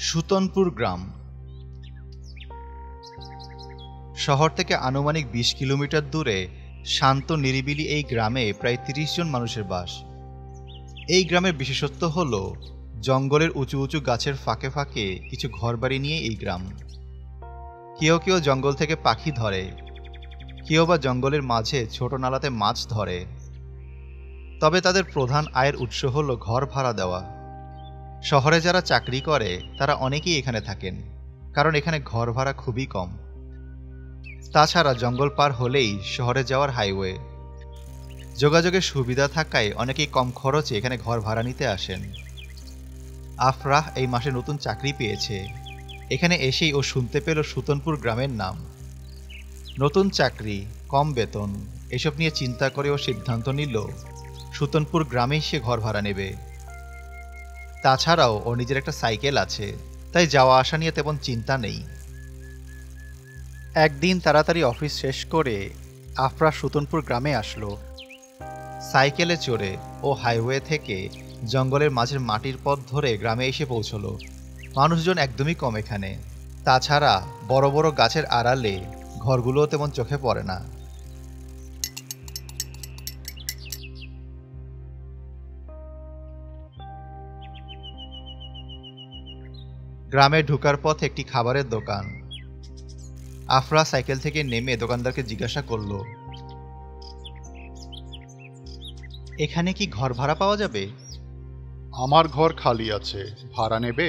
সুতনপুর গ্রাম শহর থেকে আনুমানিক ২০ কিলোমিটার দূরে শান্ত নিরিবিলি এই গ্রামে প্রায় ৩০ জন মানুষের বাস। এই গ্রামের বিশেষত্ব হল জঙ্গলের উঁচু উঁচু গাছের ফাঁকে ফাঁকে কিছু ঘরবাড়ি নিয়ে এই গ্রাম। কেউ কেউ জঙ্গল থেকে পাখি ধরে, কেউ বা জঙ্গলের মাঝে ছোট নালাতে মাছ ধরে। তবে তাদের প্রধান আয়ের উৎস হল ঘর ভাড়া দেওয়া। শহরে যারা চাকরি করে তারা অনেকেই এখানে থাকেন, কারণ এখানে ঘর ভাড়া খুবই কম। তাছাড়া জঙ্গল পার হলেই শহরে যাওয়ার হাইওয়ে, যোগাযোগের সুবিধা থাকায় অনেকেই কম খরচে এখানে ঘর ভাড়া নিতে আসেন। আফরাহ এই মাসে নতুন চাকরি পেয়েছে। এখানে এসেই ও শুনতে পেল সুতনপুর গ্রামের নাম। নতুন চাকরি, কম বেতন, এসব নিয়ে চিন্তা করে ও সিদ্ধান্ত নিল সুতনপুর গ্রামেই সে ঘর ভাড়া নেবে। তাছাড়াও ওর নিজের একটা সাইকেল আছে, তাই যাওয়া আসা নিয়ে তেমন চিন্তা নেই। একদিন তাড়াতাড়ি অফিস শেষ করে আফরাহ সুতনপুর গ্রামে আসলো। সাইকেলে চড়ে ও হাইওয়ে থেকে জঙ্গলের মাঝের মাটির পথ ধরে গ্রামে এসে পৌঁছলো। মানুষজন একদমই কম এখানে। তাছাড়া বড় বড় গাছের আড়ালে ঘরগুলোও তেমন চোখে পড়ে না। গ্রামে ঢোকার পথ একটি খাবারের দোকান। আফরাহ সাইকেল থেকে নেমে দোকানদারকে জিজ্ঞাসা করল, এখানে কি ঘর ভাড়া পাওয়া যাবে? আমার ঘর খালি আছে, ভাড়া নেবে?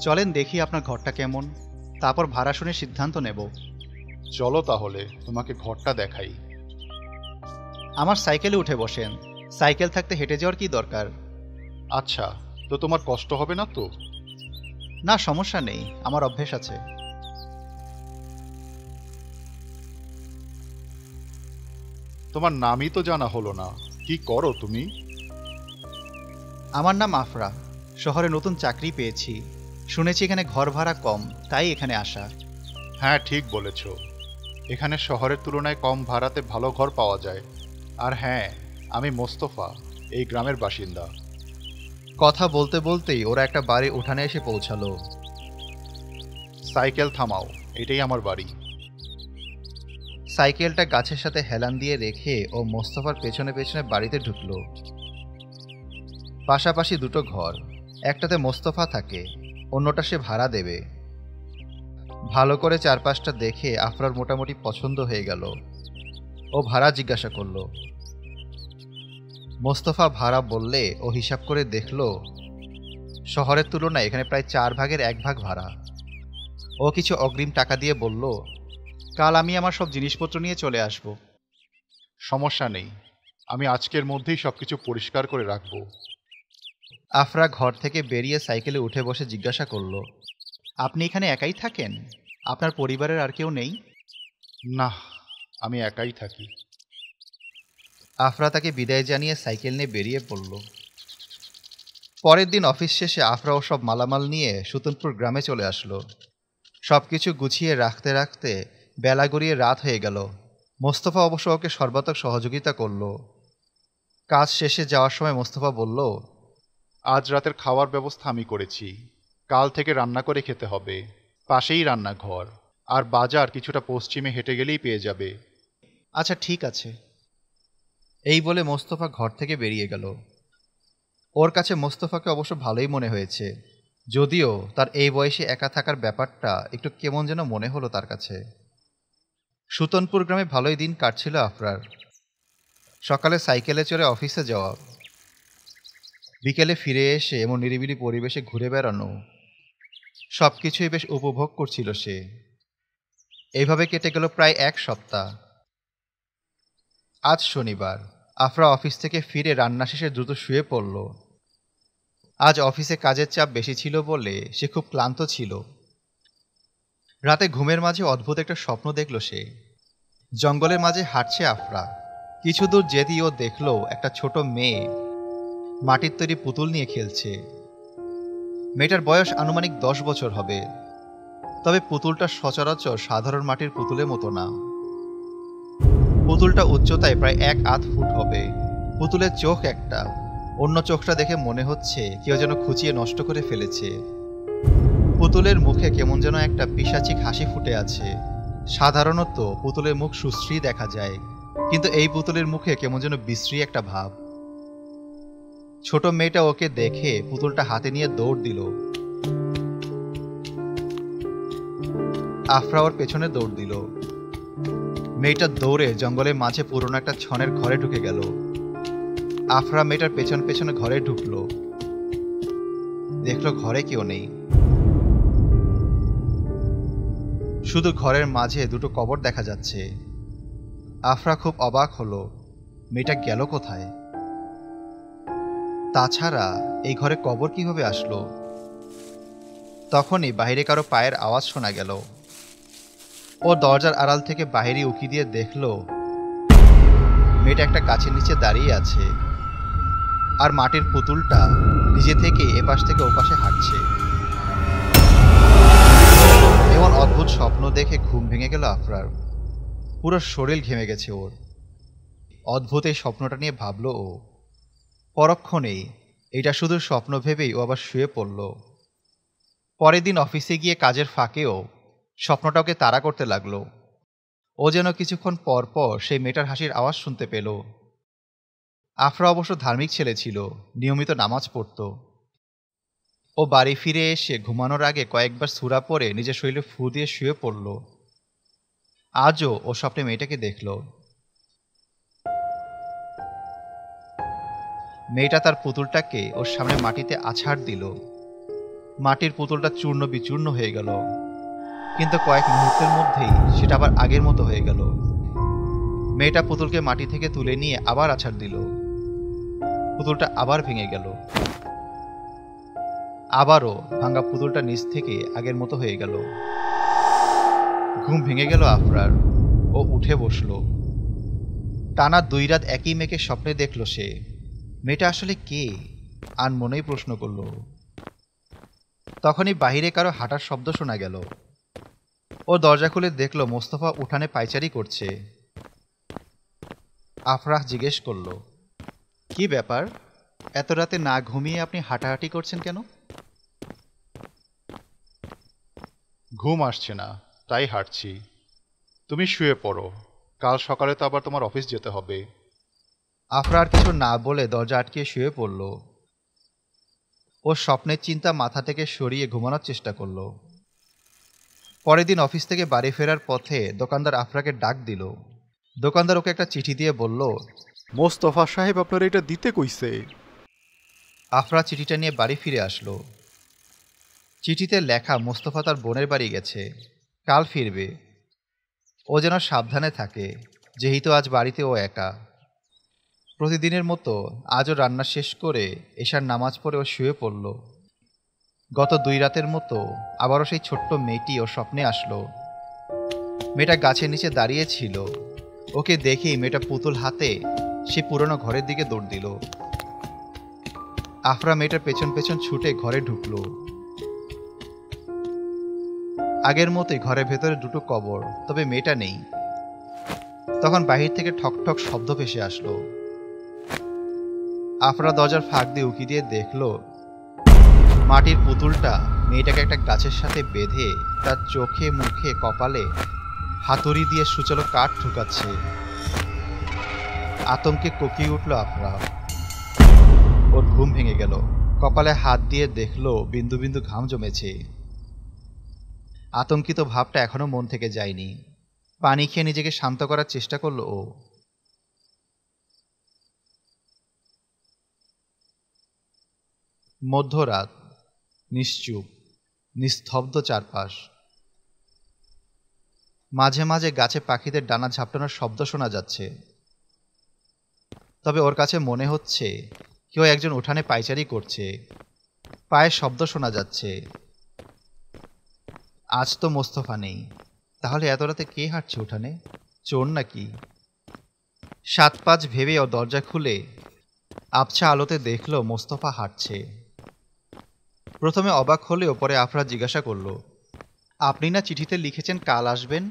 চলেন দেখি আপনার ঘরটা কেমন, তারপর ভাড়া শুনে সিদ্ধান্ত নেব। চলো তাহলে তোমাকে ঘরটা দেখাই। আমার সাইকেলে উঠে বসেন, সাইকেল থাকতে হেঁটে যাওয়ার কি দরকার? আচ্ছা, তো তোমার কষ্ট হবে না তো? না, সমস্যা নেই, আমার অভ্যেস আছে। তোমার নামই তো জানা হলো না, কি করো তুমি? আমার নাম আফরাহ, শহরে নতুন চাকরি পেয়েছি। শুনেছি এখানে ঘর ভাড়া কম, তাই এখানে আসা। হ্যাঁ, ঠিক বলেছ। এখানে শহরের তুলনায় কম ভাড়াতে ভালো ঘর পাওয়া যায়। আর হ্যাঁ, আমি মোস্তফা, এই গ্রামের বাসিন্দা। কথা বলতে বলতেই ওরা একটা বাড়ির উঠানে এসে পৌঁছালো। সাইকেল থামাও, এটাই আমার বাড়ি। সাইকেলটা গাছের সাথে হেলান দিয়ে রেখে ও মোস্তফার পেছনে পেছনে বাড়িতে ঢুকলো। পাশাপাশি দুটো ঘর, একটাতে মোস্তফা থাকে, অন্যটা সে ভাড়া দেবে। ভালো করে চারপাশটা দেখে আফরার মোটামুটি পছন্দ হয়ে গেল। ও ভাড়া জিজ্ঞাসা করল। মোস্তফা ভাড়া বললে ও হিসাব করে দেখল শহরের তুলনায় এখানে প্রায় 4 ভাগের 1 ভাগ ভাড়া। ও কিছু অগ্রিম টাকা দিয়ে বলল, কাল আমি আমার সব জিনিসপত্র নিয়ে চলে আসব। সমস্যা নেই, আমি আজকের মধ্যেই সবকিছু পরিষ্কার করে রাখবো। আফরা ঘর থেকে বেরিয়ে সাইকেলে উঠে বসে জিজ্ঞাসা করল, আপনি এখানে একাই থাকেন? আপনার পরিবারের আর কেউ নেই? না, আমি একাই থাকি। আফরা তাকে বিদায় জানিয়ে সাইকেল নিয়ে বেরিয়ে পড়ল। পরের দিন অফিস শেষে আফরা ও সব মালামাল নিয়ে সুতনপুর গ্রামে চলে আসলো। সবকিছু গুছিয়ে রাখতে রাখতে বেলা গড়িয়ে রাত হয়ে গেল। মোস্তফা অবশ্য ওকে সর্বাত্মক সহযোগিতা করল। কাজ শেষে যাওয়ার সময় মোস্তফা বলল, আজ রাতের খাওয়ার ব্যবস্থা আমি করেছি। কাল থেকে রান্না করে খেতে হবে। পাশেই রান্নাঘর, আর বাজার কিছুটা পশ্চিমে হেঁটে গেলেই পেয়ে যাবে। আচ্ছা ঠিক আছে। এই বলে মোস্তফা ঘর থেকে বেরিয়ে গেল। ওর কাছে মোস্তফাকে অবশ্য ভালোই মনে হয়েছে, যদিও তার এই বয়সে একা থাকার ব্যাপারটা একটু কেমন যেন মনে হলো তার কাছে। সুতনপুর গ্রামে ভালোই দিন কাটছিল আফরার। সকালে সাইকেলে চড়ে অফিসে যাওয়া, বিকেলে ফিরে এসে এমন নিরিবিলি পরিবেশে ঘুরে বেড়ানো, সব কিছুই বেশ উপভোগ করছিল সে। এইভাবে কেটে গেল প্রায় 1 সপ্তাহ। আজ শনিবার। আফরা অফিস থেকে ফিরে রান্না শেষে দ্রুত শুয়ে পড়ল। আজ অফিসে কাজের চাপ বেশি ছিল বলে সে খুব ক্লান্ত ছিল। রাতে ঘুমের মাঝে অদ্ভুত একটা স্বপ্ন দেখল সে। জঙ্গলের মাঝে হাঁটছে আফরা। কিছু দূর যেতেই ও দেখলো একটা ছোট মেয়ে মাটির তৈরি পুতুল নিয়ে খেলছে। মেয়েটার বয়স আনুমানিক 10 বছর হবে, তবে পুতুলটা সচরাচর সাধারণ মাটির পুতুলের মতো না। পুতুলটা উচ্চতায় প্রায় 1 ফুট হবে। পুতুলের চোখ একটা, অন্য চোখটা দেখে মনে হচ্ছে কেউ যেন খুঁচিয়ে নষ্ট করে ফেলেছে। পুতুলের মুখে কেমন যেন একটা পিশাচিক হাসি ফুটে আছে। সাধারণত পুতুলের মুখ সুশ্রী দেখা যায়, কিন্তু এই পুতুলের মুখে কেমন যেন বিশ্রী একটা ভাব। ছোট মেয়েটা ওকে দেখে পুতুলটা হাতে নিয়ে দৌড় দিল। আফরা ওর পেছনে দৌড় দিল। মেয়েটা দৌড়ে জঙ্গলের মাঝে পুরনো একটা ছনের ঘরে ঢুকে গেল। আফরা মেয়েটার পেছন পেছনে ঘরে ঢুকলো। দেখলো ঘরে কেউ নেই, শুধু ঘরের মাঝে দুটো কবর দেখা যাচ্ছে। আফরা খুব অবাক হলো, মেয়েটা গেল কোথায়? তাছাড়া এই ঘরে কবর কিভাবে আসলো? তখনই বাইরে কারো পায়ের আওয়াজ শোনা গেল। ও দরজার আড়াল থেকে বাইরে উকি দিয়ে দেখলো মেয়েটা একটা গাছের নিচে দাঁড়িয়ে আছে, আর মাটির পুতুলটা নিজে থেকে এপাশ থেকে ওপাশে হাঁটছে। এমন অদ্ভুত স্বপ্ন দেখে ঘুম ভেঙে গেল আফরার। পুরো শরীর ঘেমে গেছে ওর। অদ্ভুত এই স্বপ্নটা নিয়ে ভাবলো ও। পরক্ষণেই এটা শুধু স্বপ্ন ভেবেই ও আবার শুয়ে পড়ল। পরের দিন অফিসে গিয়ে কাজের ফাঁকেও স্বপ্নটা ওকে তাড়া করতে লাগলো। ও যেন কিছুক্ষণ পর পর সেই মেয়েটার হাসির আওয়াজ শুনতে পেল। আফরা অবশ্য ধার্মিক ছেলে ছিল, নিয়মিত নামাজ পড়ত। ও বাড়ি ফিরে এসে ঘুমানোর আগে কয়েকবার সূরা পড়ে নিজের শরীরে ফু দিয়ে শুয়ে পড়ল। আজও ও স্বপ্নে মেয়েটাকে দেখল। মেয়েটা তার পুতুলটাকে ওর সামনে মাটিতে আছাড় দিল। মাটির পুতুলটা চূর্ণ বিচূর্ণ হয়ে গেল, কিন্তু কয়েক মুহূর্তের মধ্যেই সেটা আবার আগের মতো হয়ে গেল। মেয়েটা পুতুলকে মাটি থেকে তুলে নিয়ে আবার আছাড় দিল। পুতুলটা আবার ভেঙে গেল। আবারও ভাঙা পুতুলটা নিচ থেকে আগের মতো হয়ে গেল। ঘুম ভেঙে গেল আফরার। ও উঠে বসল। টানা 2 রাত একই মেয়েকে স্বপ্নে দেখল সে। মেয়েটা আসলে কে? আনমনেই প্রশ্ন করল। তখনই বাহিরে কারো হাঁটার শব্দ শোনা গেল। ও দরজা খুলে দেখল মোস্তফা উঠানে পায়চারি করছে। আফরাহ জিজ্ঞেস করল, কি ব্যাপার, এত রাতে না ঘুমিয়ে আপনি হাঁটাহাঁটি করছেন কেন? ঘুম আসছে না, তাই হাঁটছি। তুমি শুয়ে পড়ো, কাল সকালে তো আবার তোমার অফিস যেতে হবে। আফরা আর কিছু না বলে দরজা আটকে শুয়ে পড়ল। ও স্বপ্নের চিন্তা মাথা থেকে সরিয়ে ঘুমানোর চেষ্টা করল। পরের দিন অফিস থেকে বাড়ি ফেরার পথে দোকানদার আফরাকে ডাক দিল। দোকানদার ওকে একটা চিঠি দিয়ে বলল, মোস্তফা সাহেব আপনার এটা দিতে কইছে। আফরা চিঠিটা নিয়ে বাড়ি ফিরে আসলো। চিঠিতে লেখা মোস্তফা তার বোনের বাড়ি গেছে, কাল ফিরবে। ও যেন সাবধানে থাকে, যেহেতু আজ বাড়িতে ও একা। প্রতিদিনের মতো আজও রান্না শেষ করে এশার নামাজ পড়ে ও শুয়ে পড়ল। গত 2 রাতের মতো আবারও সেই ছোট্ট মেয়েটি ও স্বপ্নে আসলো। মেয়েটা গাছের নিচে দাঁড়িয়ে ছিল। ওকে দেখেই মেয়েটা পুতুল হাতে সে পুরনো ঘরের দিকে দৌড় দিল। আফরা মেয়েটার পেছন পেছন ছুটে ঘরে ঢুকল। আগের মতোই ঘরের ভেতরে 2টো কবর, তবে মেয়েটা নেই। তখন বাহির থেকে ঠকঠক শব্দ ভেসে আসলো। আফরা দরজার ফাঁক দিয়ে উকি দিয়ে দেখল মাটির পুতুলটা মেয়েটাকে একটা গাছের সাথে বেঁধে তার চোখে মুখে কপালে হাতুড়ি দিয়ে সূচালো কাঠ ঢুকাচ্ছে। আতঙ্কে কোকিয়ে উঠল আফরা। ওর ঘুম ভেঙে গেল। কপালে হাত দিয়ে দেখল বিন্দু বিন্দু ঘাম জমেছে। আতঙ্কিত ভাবটা এখনো মন থেকে যায়নি। পানি খেয়ে নিজেকে শান্ত করার চেষ্টা করলো ও। মধ্যরাত, নিশ্চুপ, নিস্তব্ধ চারপাশ। মাঝে মাঝে গাছে পাখিদের ডানা ঝাপটানোর শব্দ শোনা যাচ্ছে, তবে ওর কাছে মনে হচ্ছে কেউ একজন উঠানে পায়চারি করছে। পায়ের শব্দ শোনা যাচ্ছে। আজ তো মোস্তফা নেই, তাহলে এত রাতে কে হাঁটছে উঠানে? চোর নাকি? 7-5 ভেবে ও দরজা খুলে আবছা আলোতে দেখল মোস্তফা হাঁটছে। প্রথমে অবাক হলেও পরে আফরা জিজ্ঞাসা করল, আপনি না চিঠিতে লিখেছেন কাল আসবেন,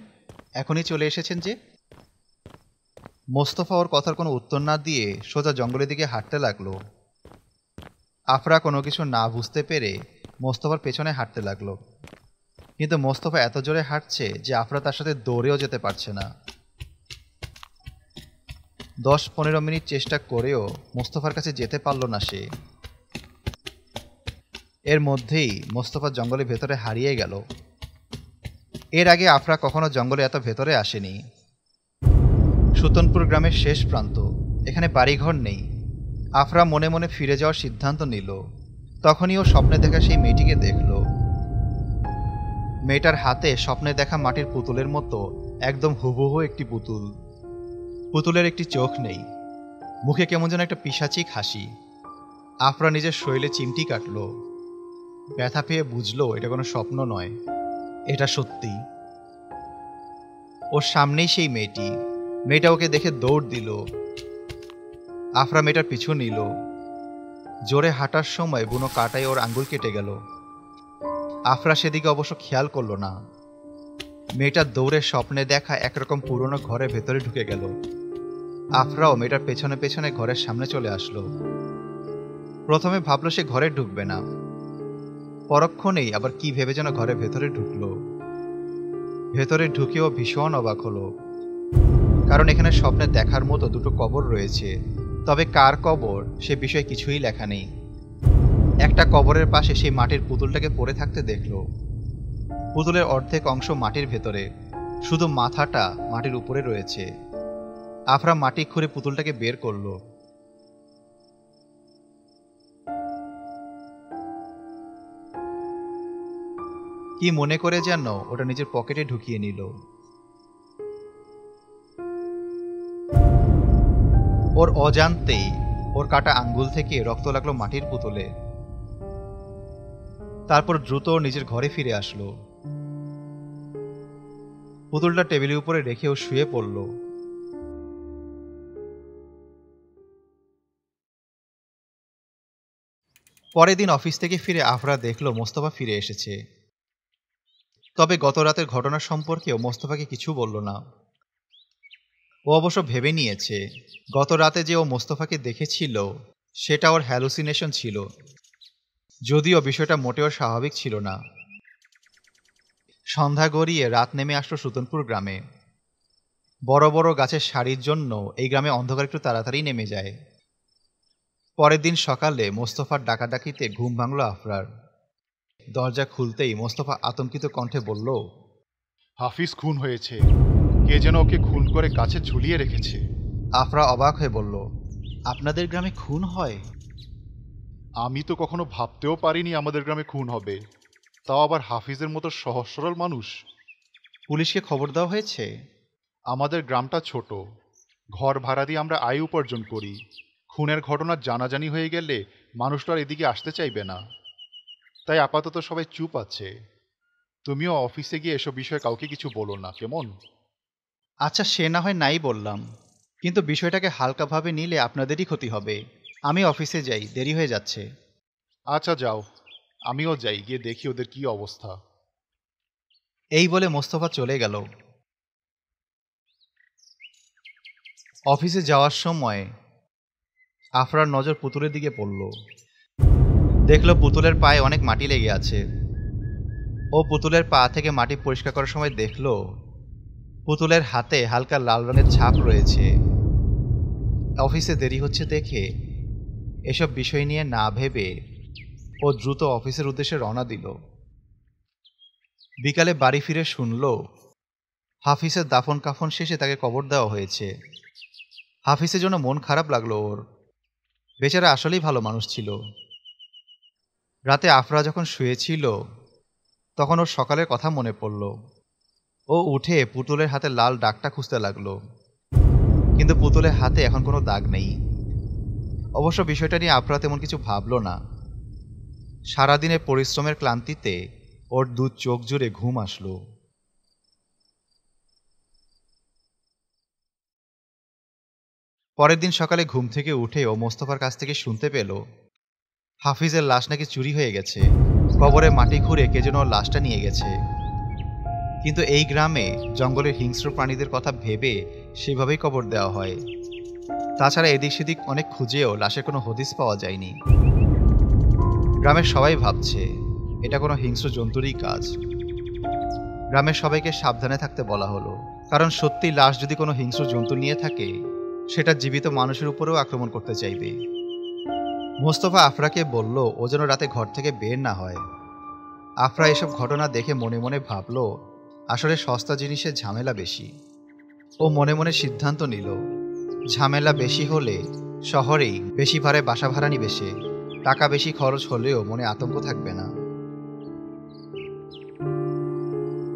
এখনই চলে এসেছেন যে? মোস্তফা ওর কথার কোনো উত্তর না দিয়ে সোজা জঙ্গলের দিকে হাঁটতে লাগলো। আফরা কোনো কিছু না বুঝতে পেরে মোস্তফার পেছনে হাঁটতে লাগলো, কিন্তু মোস্তফা এত জোরে হাঁটছে যে আফরা তার সাথে দৌড়েও যেতে পারছে না। 10-15 মিনিট চেষ্টা করেও মোস্তফার কাছে যেতে পারল না সে। এর মধ্যেই মোস্তফা জঙ্গলের ভেতরে হারিয়ে গেল। এর আগে আফরা কখনো জঙ্গলে এত ভেতরে আসেনি। সুতনপুর গ্রামের শেষ প্রান্ত, এখানে বাড়িঘর নেই। আফরা মনে মনে ফিরে যাওয়ার সিদ্ধান্ত নিল। তখনই ও স্বপ্নে দেখা সেই মেয়েটিকে দেখল। মেয়েটার হাতে স্বপ্নে দেখা মাটির পুতুলের মতো একদম হুবহু একটি পুতুল। পুতুলের একটি চোখ নেই, মুখে কেমন যেন একটা পিশাচিক হাসি। আফরা নিজের শরীরে চিমটি কাটল। ব্যথা পেয়ে বুঝলো এটা কোনো স্বপ্ন নয়, এটা সত্যি। ওর সামনেই সেই মেয়েটি। মেয়েটা ওকে দেখে দৌড় দিল। আফরা মেয়েটার পিছু নিল। জোরে হাঁটার সময় বুনো কাটায় ওর আঙ্গুল কেটে গেল। আফরা সেদিকে অবশ্য খেয়াল করল না। মেয়েটার দৌড়ে স্বপ্নে দেখা একরকম পুরনো ঘরের ভেতরে ঢুকে গেল। আফরাও মেয়েটার পেছনে পেছনে ঘরের সামনে চলে আসলো। প্রথমে ভাবলো সে ঘরে ঢুকবে না, পরক্ষণেই আবার কি ভেবে যেন ঘরের ভেতরে ঢুকলো। ভেতরে ঢুকেও ভীষণ অবাক হলো, কারণ এখানে স্বপ্নে দেখার মতো দুটো কবর রয়েছে, তবে কার কবর সে বিষয়ে কিছুই লেখা নেই। একটা কবরের পাশে সেই মাটির পুতুলটাকে পড়ে থাকতে দেখল। পুতুলের অর্ধেক অংশ মাটির ভেতরে, শুধু মাথাটা মাটির উপরে রয়েছে। আফরা মাটি খুঁড়ে পুতুলটাকে বের করল। কি মনে করে যেন ওটা নিজের পকেটে ঢুকিয়ে নিল। ওর অজান্তেই ওর কাটা আঙ্গুল থেকে রক্ত লাগলো মাটির পুতুলে। তারপর দ্রুত নিজের ঘরে ফিরে আসলো। পুতুলটা টেবিলের উপরে রেখে ও শুয়ে পড়ল। পরের দিন অফিস থেকে ফিরে আফরা দেখল মোস্তফা ফিরে এসেছে। তবে গত রাতের ঘটনা সম্পর্কেও মোস্তফাকে কিছু বলল না। ও অবশ্য ভেবে নিয়েছে গত রাতে যে ও মোস্তফাকে দেখেছিল সেটা ওর হ্যালুসিনেশন ছিল, যদিও বিষয়টা মোটেও স্বাভাবিক ছিল না। সন্ধ্যা গড়িয়ে রাত নেমে আসলো সুতনপুর গ্রামে। বড় বড় গাছের সারির জন্য এই গ্রামে অন্ধকার একটু তাড়াতাড়ি নেমে যায়। পরের দিন সকালে মোস্তফার ডাকাডাকিতে ঘুম ভাঙল আফরার। দরজা খুলতেই মোস্তফা আতঙ্কিত কণ্ঠে বলল, হাফিজ খুন হয়েছে, কে যেন ওকে খুন করে গাছে ঝুলিয়ে রেখেছে। আফরা অবাক হয়ে বলল, আপনাদের গ্রামে খুন হয়? আমি তো কখনো ভাবতেও পারিনি আমাদের গ্রামে খুন হবে, তাও আবার হাফিজের মতো সহজ সরল মানুষ। পুলিশকে খবর দেওয়া হয়েছে? আমাদের গ্রামটা ছোট, ঘর ভাড়া দিয়ে আমরা আয় উপার্জন করি। খুনের ঘটনা জানাজানি হয়ে গেলে মানুষ তো আর এদিকে আসতে চাইবে না, তাই আপাতত সবাই চুপ আছে। তুমিও অফিসে গিয়ে এসব বিষয়ে কাউকে কিছু বলো না, কেমন? আচ্ছা, সে না হয় নাই বললাম, কিন্তু বিষয়টাকে হালকাভাবে নিলে আপনাদেরই ক্ষতি হবে। আমি অফিসে যাই, দেরি হয়ে যাচ্ছে। আচ্ছা যাও, আমিও যাই, গিয়ে দেখি ওদের কি অবস্থা। এই বলে মোস্তফা চলে গেল। অফিসে যাওয়ার সময় আফরার নজর পুতুলের দিকে পড়ল। দেখলো পুতুলের পায়ে অনেক মাটি লেগে আছে। ও পুতুলের পা থেকে মাটি পরিষ্কার করার সময় দেখলো পুতুলের হাতে হালকা লাল রঙের ছাপ রয়েছে। অফিসে দেরি হচ্ছে দেখে এসব বিষয় নিয়ে না ভেবে ও দ্রুত অফিসের উদ্দেশ্যে রওনা দিল। বিকালে বাড়ি ফিরে শুনল হাফিজের দাফন কাফন শেষে তাকে কবর দেওয়া হয়েছে। হাফিজের জন্য মন খারাপ লাগলো ওর। বেচারা আসলেই ভালো মানুষ ছিল। রাতে আফরা যখন শুয়েছিল তখন ওর সকালের কথা মনে পড়ল। ও উঠে পুতুলের হাতে লাল দাগটা খুঁজতে লাগলো, কিন্তু পুতুলের হাতে এখন কোনো দাগ নেই। অবশ্য বিষয়টা নিয়ে আফরা তেমন কিছু ভাবল না। সারাদিনের পরিশ্রমের ক্লান্তিতে ওর দু চোখ জুড়ে ঘুম আসলো। পরের দিন সকালে ঘুম থেকে উঠে ও মোস্তফার কাছ থেকে শুনতে পেল হাফিজের লাশ নাকি চুরি হয়ে গেছে, কবরে মাটি খুঁড়ে কে যেন ওর লাশটা নিয়ে গেছে। কিন্তু এই গ্রামে জঙ্গলের হিংস্র প্রাণীদের কথা ভেবে সেভাবেই কবর দেওয়া হয়। তাছাড়া এদিক সেদিক অনেক খুঁজেও লাশের কোনো হদিস পাওয়া যায়নি। গ্রামের সবাই ভাবছে এটা কোনো হিংস্র জন্তুরই কাজ। গ্রামের সবাইকে সাবধানে থাকতে বলা হলো, কারণ সত্যি লাশ যদি কোনো হিংস্র জন্তু নিয়ে থাকে সেটা জীবিত মানুষের উপরেও আক্রমণ করতে চাইবে। মোস্তফা আফরাকে বলল ও যেন রাতে ঘর থেকে বের না হয়। আফরা এসব ঘটনা দেখে মনে মনে ভাবল আসলে সস্তা জিনিসের ঝামেলা বেশি। ও মনে মনে সিদ্ধান্ত নিল ঝামেলা বেশি হলে শহরেই বেশি ভাড়ায় বাসা ভাড়া নিবে সে। টাকা বেশি খরচ হলেও মনে আতঙ্ক থাকবে না।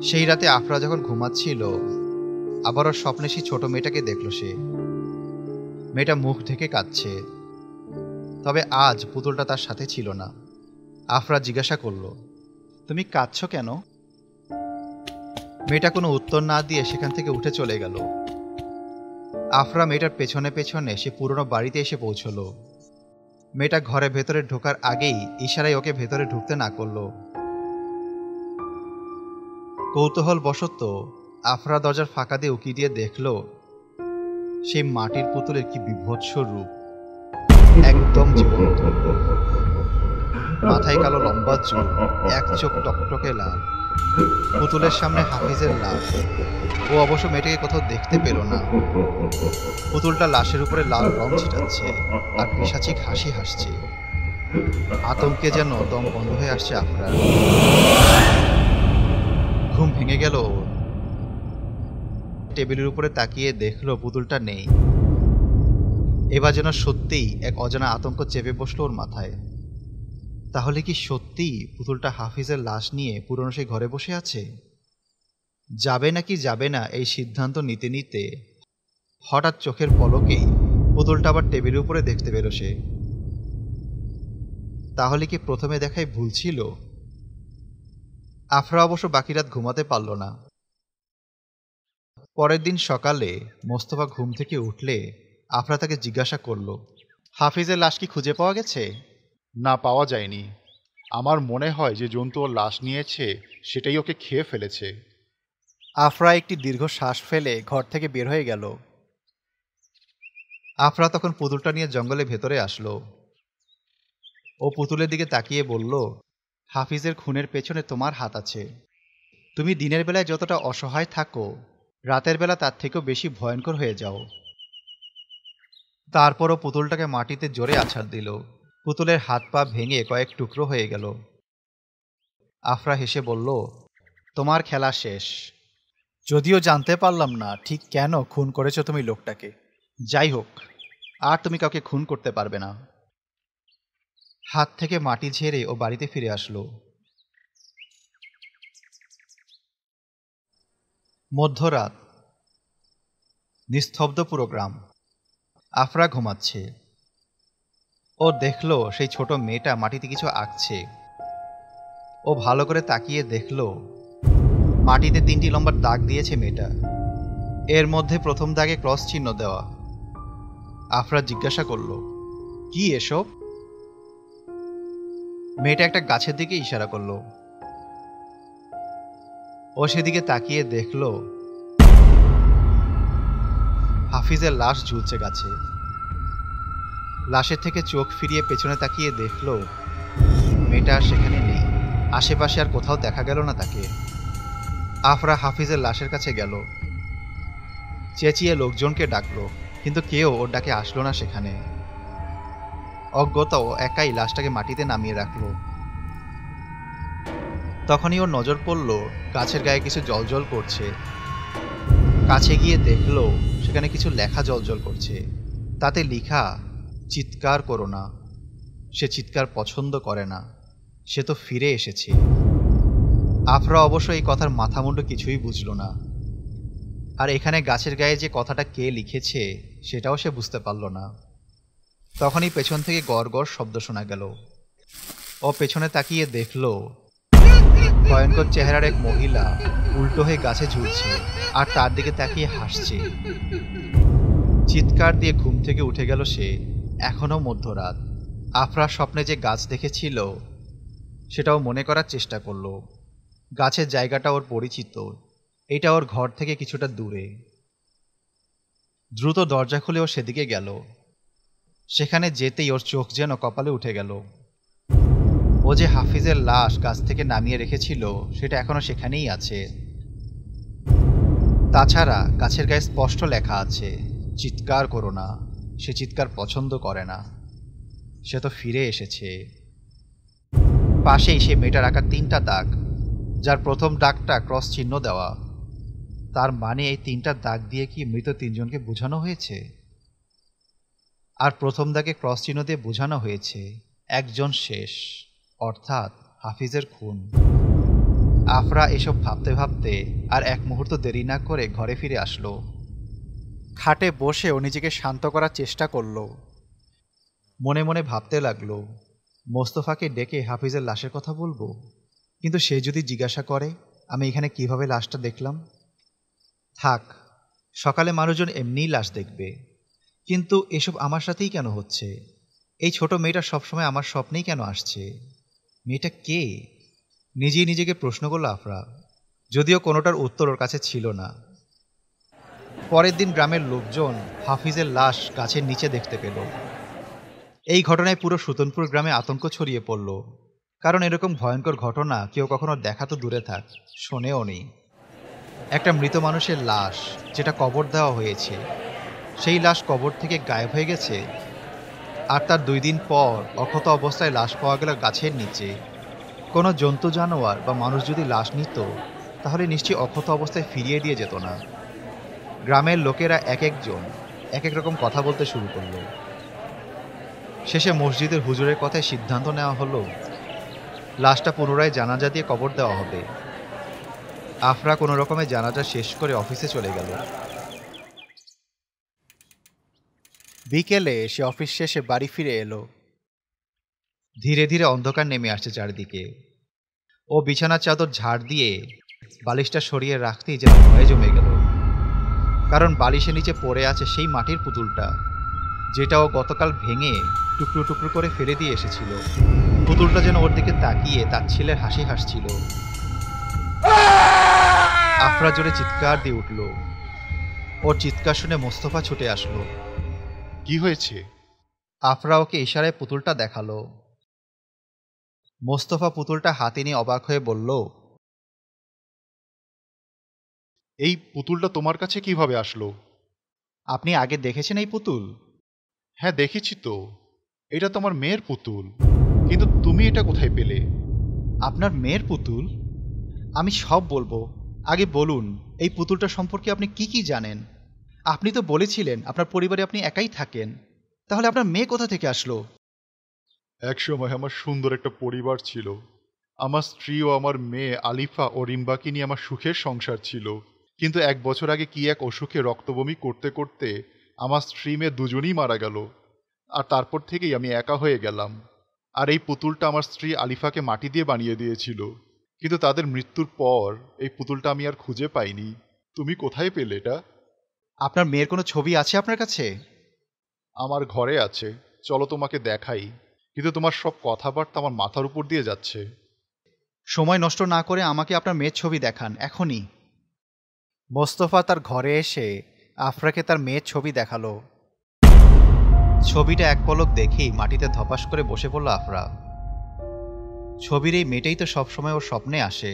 সেই রাতে আফরা যখন ঘুমাচ্ছিল আবারও স্বপ্নে সেই ছোট মেয়েটাকে দেখল সে। মেয়েটা মুখ ঢেকে কাঁদছে, তবে আজ পুতুলটা তার সাথে ছিল না। আফরা জিজ্ঞাসা করল, তুমি কাঁদছো কেন? মেয়েটা কোনো উত্তর না দিয়ে সেখান থেকে উঠে চলে গেল। আফরা মেয়েটার পেছনে পেছনে সে পুরনো বাড়িতে এসে পৌঁছল। মেয়েটা ঘরে ভেতরে ঢোকার আগেই ইশারায় ওকে ভেতরে ঢুকতে না করল। কৌতূহল বশত আফরা দরজার ফাঁকা দিয়ে উকি দিয়ে দেখল সেই মাটির পুতুলের কি বিভৎস রূপ, একদম জীবন্ত। মাথায় কালো লম্বা চুল, এক চোখ টকটকে লাল। পুতুলের সামনে হাফিজের লাশ। ও অবশ্য মেয়েটাকে কোথাও দেখতে পেল না। পুতুলটা লাশের উপরে লাল রং ছিটাচ্ছে আর পিশাচিক হাসি হাসছে। আতঙ্কে যেন দম বন্ধ হয়ে আসছে আফরার। ঘুম ভেঙে গেল ওর। টেবিলের উপরে তাকিয়ে দেখলো পুতুলটা নেই। এবার যেন সত্যিই এক অজানা আতঙ্ক চেপে বসলো ওর মাথায়। তাহলে কি সত্যিই পুতুলটা হাফিজের লাশ নিয়ে পুরনো সেই ঘরে বসে আছে? যাবে নাকি যাবে না এই সিদ্ধান্ত নিতে নিতে হঠাৎ চোখের পলকেই পুতুলটা আবার টেবিলের উপরে দেখতে পেল সে। তাহলে কি প্রথমে দেখাই ভুল ছিল? আফরা অবশ্য বাকি রাত ঘুমাতে পারল না। পরের দিন সকালে মোস্তফা ঘুম থেকে উঠলে আফরা তাকে জিজ্ঞাসা করল, হাফিজের লাশ কি খুঁজে পাওয়া গেছে? না, পাওয়া যায়নি। আমার মনে হয় যে জন্তু ওর লাশ নিয়েছে সেটাই ওকে খেয়ে ফেলেছে। আফরা একটি দীর্ঘ শ্বাস ফেলে ঘর থেকে বের হয়ে গেল। আফরা তখন পুতুলটা নিয়ে জঙ্গলের ভেতরে আসলো। ও পুতুলের দিকে তাকিয়ে বলল, হাফিজের খুনের পেছনে তোমার হাত আছে। তুমি দিনের বেলায় যতটা অসহায় থাকো রাতের বেলা তার থেকেও বেশি ভয়ঙ্কর হয়ে যাও। তারপরও পুতুলটাকে মাটিতে জোরে আছাড় দিল। পুতুলের হাত পা ভেঙে কয়েক টুকরো হয়ে গেল। আফরা হেসে বলল, তোমার খেলা শেষ। যদিও জানতে পারলাম না ঠিক কেন খুন করেছো তুমি লোকটাকে। যাই হোক, আর তুমি কাউকে খুন করতে পারবে না। হাত থেকে মাটি ঝেড়ে ও বাড়িতে ফিরে আসলো। মধ্যরাত, নিস্তব্ধ পুরো গ্রাম। আফরা ঘুমাচ্ছে। ও দেখল সেই ছোট মেয়েটা মাটিতে কিছু আঁকছে। ও ভালো করে তাকিয়ে দেখল মাটিতে 3টি লম্বা দাগ দিয়েছে মেয়েটা। এর মধ্যে প্রথম দাগে ক্রস চিহ্ন দেওয়া। আফরা জিজ্ঞাসা করল, কি এসব? মেয়েটা একটা গাছের দিকে ইশারা করল। ও সেদিকে তাকিয়ে দেখল হাফিজের লাশ ঝুলছে গাছে। লাশের থেকে চোখ ফিরিয়ে পেছনে তাকিয়ে দেখল মেয়েটা আর সেখানে নেই। আশেপাশে আর কোথাও দেখা গেল না তাকে। আফরা হাফিজের লাশের কাছে গেল। চেঁচিয়ে লোকজনকে ডাকলো, কিন্তু কেউ ওর ডাকে আসলো না সেখানে। অজ্ঞত ও একাই লাশটাকে মাটিতে নামিয়ে রাখলো। তখনই ওর নজর পড়ল গাছের গায়ে কিছু জ্বলজ্বল করছে। কাছে গিয়ে দেখল সেখানে কিছু লেখা জ্বলজ্বল করছে। তাতে লেখা, চিৎকার করো না। সে চিৎকার পছন্দ করে না, সে তো ফিরে এসেছে। আফরা অবশ্য এই কথার মাথামুন্ডু কিছুই বুঝল না। আর এখানে গাছের গায়ে যে কথাটা কে লিখেছে সেটাও সে বুঝতে পারল না। তখনই পেছন থেকে গড় গড় শব্দ শোনা গেল। ও পেছনে তাকিয়ে দেখল ভয়ঙ্কর চেহারার এক মহিলা উল্টো হয়ে গাছে ঝুলছে আর তার দিকে তাকিয়ে হাসছে। চিৎকার দিয়ে ঘুম থেকে উঠে গেল সে। এখনও মধ্যরাত। আফরা স্বপ্নে যে গাছ দেখেছিল সেটাও মনে করার চেষ্টা করলো। গাছের জায়গাটা ওর পরিচিত, এটা ওর ঘর থেকে কিছুটা দূরে। দ্রুত দরজা খুলে ও সেদিকে গেল। সেখানে যেতেই ওর চোখ যেন কপালে উঠে গেল। ও যে হাফিজের লাশ গাছ থেকে নামিয়ে রেখেছিল সেটা এখনো সেখানেই আছে। তাছাড়া গাছের গায়ে স্পষ্ট লেখা আছে, চিৎকার করো না। সে চিৎকার পছন্দ করে না। সে তো ফিরে এসেছে। পাশেই সে মেয়েটার আঁকা 3টা দাগ, যার প্রথম দাগটা ক্রস চিহ্ন দেওয়া। তার মানে এই 3টা দাগ দিয়ে কি মৃত 3জনকে বোঝানো হয়েছে? আর প্রথম দাগে ক্রস চিহ্ন দিয়ে বোঝানো হয়েছে একজন শেষ, অর্থাৎ হাফিজের খুন। আফরা এসব ভাবতে ভাবতে আর এক মুহূর্ত দেরি না করে ঘরে ফিরে আসলো। খাটে বসে ও নিজেকে শান্ত করার চেষ্টা করলো। মনে মনে ভাবতে লাগলো, মোস্তফাকে ডেকে হাফিজের লাশের কথা বলবো, কিন্তু সে যদি জিজ্ঞাসা করে আমি এখানে কিভাবে লাশটা দেখলাম। থাক, সকালে মানুষজন এমনিই লাশ দেখবে। কিন্তু এসব আমার সাথেই কেন হচ্ছে? এই ছোট মেয়েটা সবসময় আমার স্বপ্নেই কেন আসছে? মেয়েটা কে? নিজেই নিজেকে প্রশ্ন করল আফরা, যদিও কোনোটার উত্তর ওর কাছে ছিল না। পরের দিন গ্রামের লোকজন হাফিজের লাশ গাছের নিচে দেখতে পেল। এই ঘটনায় পুরো সুতনপুর গ্রামে আতঙ্ক ছড়িয়ে পড়ল, কারণ এরকম ভয়ঙ্কর ঘটনা কেউ কখনো দেখা তো দূরে থাক, শোনেও নি। একটা মৃত মানুষের লাশ যেটা কবর দেওয়া হয়েছে, সেই লাশ কবর থেকে গায়েব হয়ে গেছে। আর তার 2 দিন পর অক্ষত অবস্থায় লাশ পাওয়া গেল গাছের নিচে। কোনো জন্তু জানোয়ার বা মানুষ যদি লাশ নিত তাহলে নিশ্চয়ই অক্ষত অবস্থায় ফিরিয়ে দিয়ে যেত না। গ্রামের লোকেরা এক একজন এক এক রকম কথা বলতে শুরু করলো। শেষে মসজিদের হুজুরের কথায় সিদ্ধান্ত নেওয়া হলো লাশটা পুনরায় জানাজা দিয়ে কবর দেওয়া হবে। আফরা কোনো রকমে জানাজা শেষ করে অফিসে চলে গেল। বিকেলে সে অফিস শেষে বাড়ি ফিরে এলো। ধীরে ধীরে অন্ধকার নেমে আসছে চারদিকে। ও বিছানার চাদর ঝাড় দিয়ে বালিশটা সরিয়ে রাখতেই যেন ভয়ে জমে গেল, কারণ বালিশের নিচে পড়ে আছে সেই মাটির পুতুলটা, যেটা ও গতকাল ভেঙে টুকরো টুকরো করে ফেলে দিয়ে এসেছিল। পুতুলটা যেন ওর দিকে তাকিয়ে তার ছেলের হাসি হাসছিল। আফরা জোরে চিৎকার দিয়ে উঠল। ওর চিৎকার শুনে মোস্তফা ছুটে আসলো। কি হয়েছে? আফরা ওকে ইশারায় পুতুলটা দেখালো। মোস্তফা পুতুলটা হাতে নিয়ে অবাক হয়ে বলল, এই পুতুলটা তোমার কাছে কিভাবে আসলো? আপনি আগে দেখেছেন এই পুতুল? হ্যাঁ, দেখেছি তো। এটা তো আমার মেয়ের পুতুল, কিন্তু তুমি এটা কোথায় পেলে? আপনার মেয়ের পুতুল? আমি সব বলবো। আগে বলুন, এই পুতুলটা সম্পর্কে আপনি কি কি জানেন? আপনি তো বলেছিলেন আপনার পরিবারে আপনি একাই থাকেন, তাহলে আপনার মেয়ে কোথা থেকে আসলো? একসময় আমার সুন্দর একটা পরিবার ছিল। আমার স্ত্রী ও আমার মেয়ে আলিফা ও রিম্বাকে নিয়ে আমার সুখের সংসার ছিল। কিন্তু 1 বছর আগে কি এক অসুখে রক্তবমি করতে করতে আমার স্ত্রী মেয়ে দুজনেই মারা গেল। আর তারপর থেকেই আমি একা হয়ে গেলাম। আর এই পুতুলটা আমার স্ত্রী আলিফাকে মাটি দিয়ে বানিয়ে দিয়েছিল, কিন্তু তাদের মৃত্যুর পর এই পুতুলটা আমি আর খুঁজে পাইনি। তুমি কোথায় পেলে এটা? আপনার মেয়ের কোনো ছবি আছে আপনার কাছে? আমার ঘরে আছে, চলো তোমাকে দেখাই। কিন্তু তোমার সব কথাবার্তা আমার মাথার উপর দিয়ে যাচ্ছে। সময় নষ্ট না করে আমাকে আপনার মেয়ের ছবি দেখান এখনই। মোস্তফা তার ঘরে এসে আফরাকে তার মেয়ের ছবি দেখালো। ছবিটা এক পলক দেখেই মাটিতে ধপাস করে বসে পড়ল আফরা। ছবির এই মেয়েটাই তো সবসময় ওর স্বপ্নে আসে।